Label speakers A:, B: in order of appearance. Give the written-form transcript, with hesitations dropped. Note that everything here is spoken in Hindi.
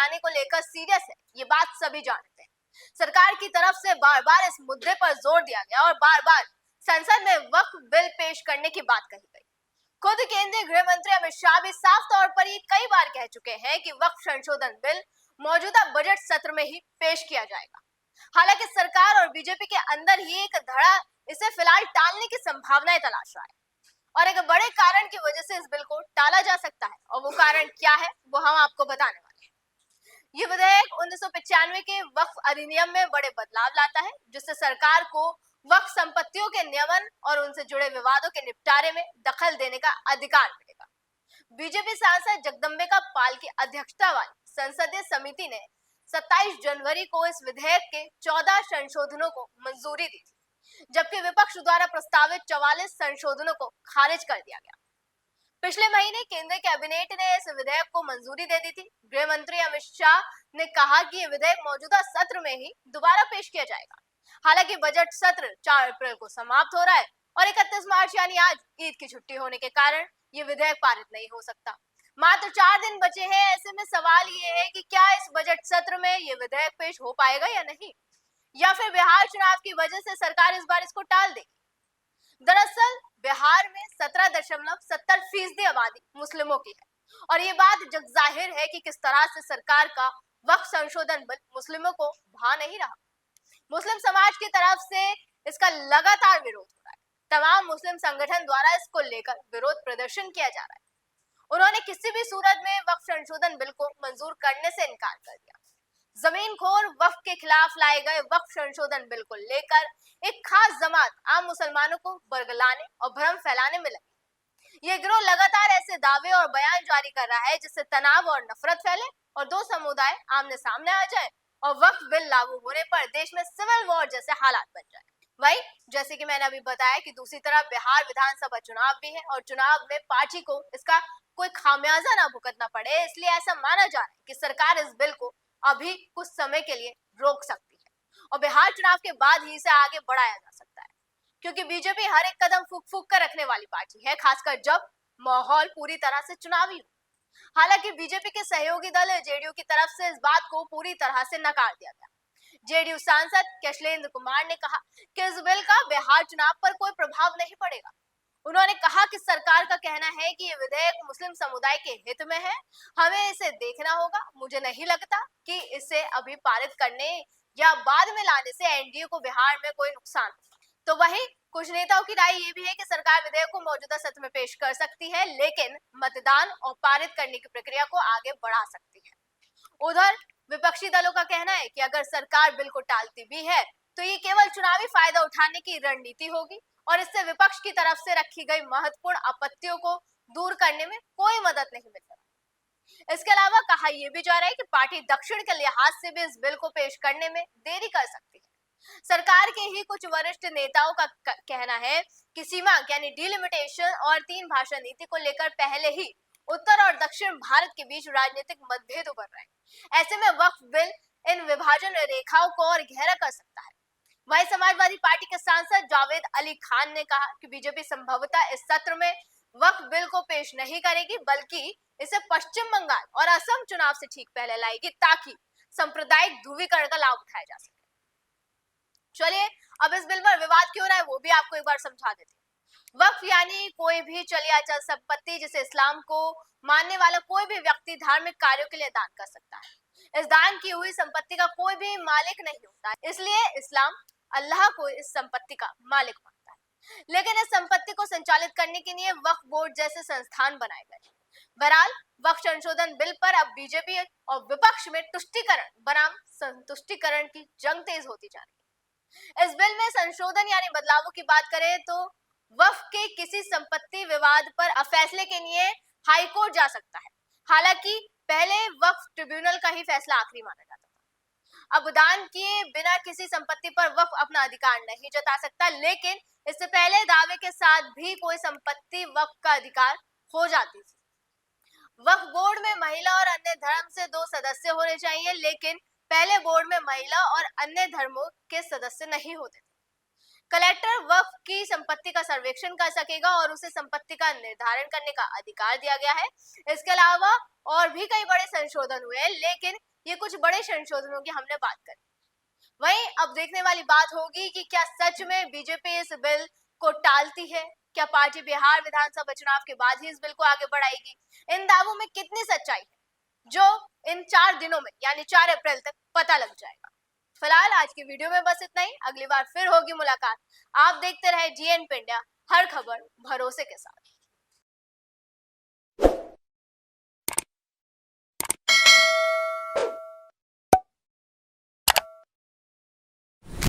A: लाने को लेकर सीरियस है, ये बात सभी जानते हैं। सरकार की तरफ से बार बार इस मुद्दे पर जोर दिया गया और बार बार संसद में वक्फ बिल पेश करने की बात कही गई। खुद केंद्रीय गृह मंत्री अमित शाह भी साफ तौर पर ये कई बार कह चुके हैं कि वक्फ संशोधन बिल मौजूदा बजट सत्र में ही पेश किया जाएगा। हालांकि सरकार और बीजेपी के अंदर ही एक धड़ा इसे फिलहाल टालने की संभावनाएं तलाश रहा है और एक बड़े कारण की वजह से इस बिल को टाला जा सकता है, और वो कारण क्या है वो हम आपको बताने वाले हैं। ये विधेयक 1995 के वक्फ अधिनियम में बड़े बदलाव लाता है, जिससे सरकार को वक्फ संपत्तियों के नियमन और उनसे जुड़े विवादों के निपटारे में दखल देने का अधिकार मिलेगा। बीजेपी सांसद जगदम्बिका पाल की अध्यक्षता वाली संसदीय समिति ने 27 जनवरी को इस विधेयक के 14 संशोधनों को मंजूरी दी थी, जबकि विपक्ष द्वारा प्रस्तावित 44 संशोधनों को खारिज कर दिया गया। पिछले महीने केंद्रीय कैबिनेट ने इस विधेयक को मंजूरी दे दी थी। गृह मंत्री अमित शाह ने कहा कि ये विधेयक मौजूदा सत्र में ही दोबारा पेश किया जाएगा। हालांकि बजट सत्र 4 अप्रैल को समाप्त हो रहा है और 31 मार्च यानी आज ईद की छुट्टी होने के कारण ये विधेयक पारित नहीं हो सकता। मात्र 4 दिन बचे हैं। ऐसे में सवाल ये है कि क्या इस बजट सत्र में ये विधेयक पेश हो पाएगा या नहीं, या फिर बिहार चुनाव की वजह से सरकार इस बार इसको टाल देगी। दरअसल बिहार में 17.70% आबादी मुस्लिमों की है और ये बात जग जाहिर है कि किस तरह से सरकार का वक्फ संशोधन बिल मुस्लिमों को भा नहीं रहा। मुस्लिम समाज की तरफ से इसका लगातार विरोध हो रहा है। तमाम मुस्लिम संगठन द्वारा इसको लेकर विरोध प्रदर्शन किया जा रहा है। उन्होंने किसी भी सूरत में वक्फ संशोधन बिल को मंजूर करने से इनकार कर दिया। जमीनखोर वक्फ के खिलाफ लाए गए वक्फ संशोधन बिल को लेकर एक खास जमात आम मुसलमानों को बरगलाने और भ्रम फैलाने में लगी। ये गिरोह लगातार ऐसे दावे और बयान जारी कर रहा है जिससे तनाव और नफरत फैले और दो समुदाय आमने सामने आ जाए और वक्फ बिल लागू होने पर देश में सिविल वॉर जैसे हालात बन जाए। वही जैसे कि मैंने अभी बताया कि दूसरी तरफ बिहार विधानसभा चुनाव भी है और चुनाव में पार्टी को इसका कोई खामियाजा ना भुगतना पड़े, इसलिए ऐसा माना जा रहा है कि सरकार इस बिल को अभी कुछ समय के लिए रोक सकती है और बिहार चुनाव के बाद ही इसे आगे बढ़ाया जा सकता है, क्योंकि बीजेपी हर एक कदम फूक फूक कर रखने वाली पार्टी है, खासकर जब माहौल पूरी तरह से चुनावी हो। हालांकि बीजेपी के सहयोगी दल जेडीयू की तरफ से इस बात को पूरी तरह से नकार दिया गया। जेडीयू सांसद कैशलेंद्र कुमार ने कहा कि इस बिल का बिहार चुनाव पर कोई प्रभाव नहीं पड़ेगा। उन्होंने कहा कि सरकार का कहना है कि ये विधेयक मुस्लिम समुदाय के हित में है, हमें इसे देखना होगा। मुझे नहीं लगता कि इसे अभी पारित करने या बाद में लाने से एनडीए को बिहार में कोई नुकसान होगा। तो वहीं कुछ नेताओं की राय ये भी है कि सरकार विधेयक को मौजूदा सत्र में पेश कर सकती है, लेकिन मतदान और पारित करने की प्रक्रिया को आगे बढ़ा सकती है। उधर विपक्षी दलों का कहना है कि अगर सरकार बिल को टालती भी है तो ये केवल चुनावी फायदा उठाने की रणनीति होगी और इससे विपक्ष की तरफ से रखी गई महत्वपूर्ण आपत्तियों को दूर करने में कोई मदद नहीं मिलेगा। इसके अलावा कहा यह भी जा रहा है कि पार्टी दक्षिण के लिहाज से भी इस बिल को पेश करने में देरी कर सकती है। सरकार के ही कुछ वरिष्ठ नेताओं का कहना है कि सीमा यानी डिलिमिटेशन और 3 भाषा नीति को लेकर पहले ही उत्तर और दक्षिण भारत के बीच राजनीतिक मतभेद उभर रहे हैं। ऐसे में वक्फ बिल इन विभाजन रेखाओं को और गहरा कर सकता है। वहीं समाजवादी पार्टी के सांसद जावेद अली खान ने कहा कि बीजेपी संभवतः इस सत्र में वक्फ बिल को पेश नहीं करेगी, बल्कि इसे पश्चिम बंगाल और असम चुनाव से ठीक पहले लाएगी ताकि सांप्रदायिक ध्रुवीकरण का लाभ उठाया जा सके। चलिए अब इस बिल पर विवाद क्यों रहा है वो भी आपको एक बार समझा देते हैं। वक्फ यानी कोई भी चली अचल संपत्ति जिसे इस्लाम को मानने वाला कोई भी व्यक्ति धार्मिक कार्यों के लिए दान कर सकता है। इस दान की हुई संपत्ति का कोई भी मालिक नहीं होता, इसलिए इस्लाम अल्लाह को इस संपत्ति का मालिक मानता है। लेकिन इस संपत्ति को संचालित करने के लिए वक्फ बोर्ड जैसे संस्थान बनाए गए। बहरहाल वक्फ संशोधन बिल पर अब बीजेपी और विपक्ष में तुष्टीकरण बनाम संतुष्टीकरण की जंग तेज होती जा रही है। इस बिल में संशोधन यानी बदलावों की बात करें तो वक्फ के किसी संपत्ति विवाद पर फैसले के लिए हाई कोर्ट जा सकता है। हालांकि पहले वक्फ ट्रिब्यूनल का ही फैसला आखिरी माना जाता था। अब दान किए बिना किसी संपत्ति पर वक्फ अपना अधिकार नहीं जता सकता, लेकिन इससे पहले दावे के साथ भी कोई संपत्ति वक्फ का अधिकार हो जाती थी। वक्फ बोर्ड में महिला और अन्य धर्म से 2 सदस्य होने चाहिए, लेकिन पहले बोर्ड में महिला और अन्य धर्मों के सदस्य नहीं होते थे। कलेक्टर वक्फ की संपत्ति का सर्वेक्षण कर सकेगा और उसे संपत्ति का निर्धारण करने का अधिकार दिया गया है। इसके अलावा और भी कई बड़े संशोधन हुए, लेकिन ये कुछ बड़े संशोधनों की हमने बात करी। वहीं अब देखने वाली बात होगी कि क्या सच में बीजेपी इस बिल को टालती है, क्या पार्टी बिहार विधानसभा चुनाव के बाद ही इस बिल को आगे बढ़ाएगी। इन दावों में कितनी सच्चाई है, जो इन 4 दिनों में यानी 4 अप्रैल तक पता लग जाएगा। फिलहाल आज की वीडियो में बस इतना ही। अगली बार फिर होगी मुलाकात। आप देखते रहे GNP इंडिया, हर खबर भरोसे के साथ।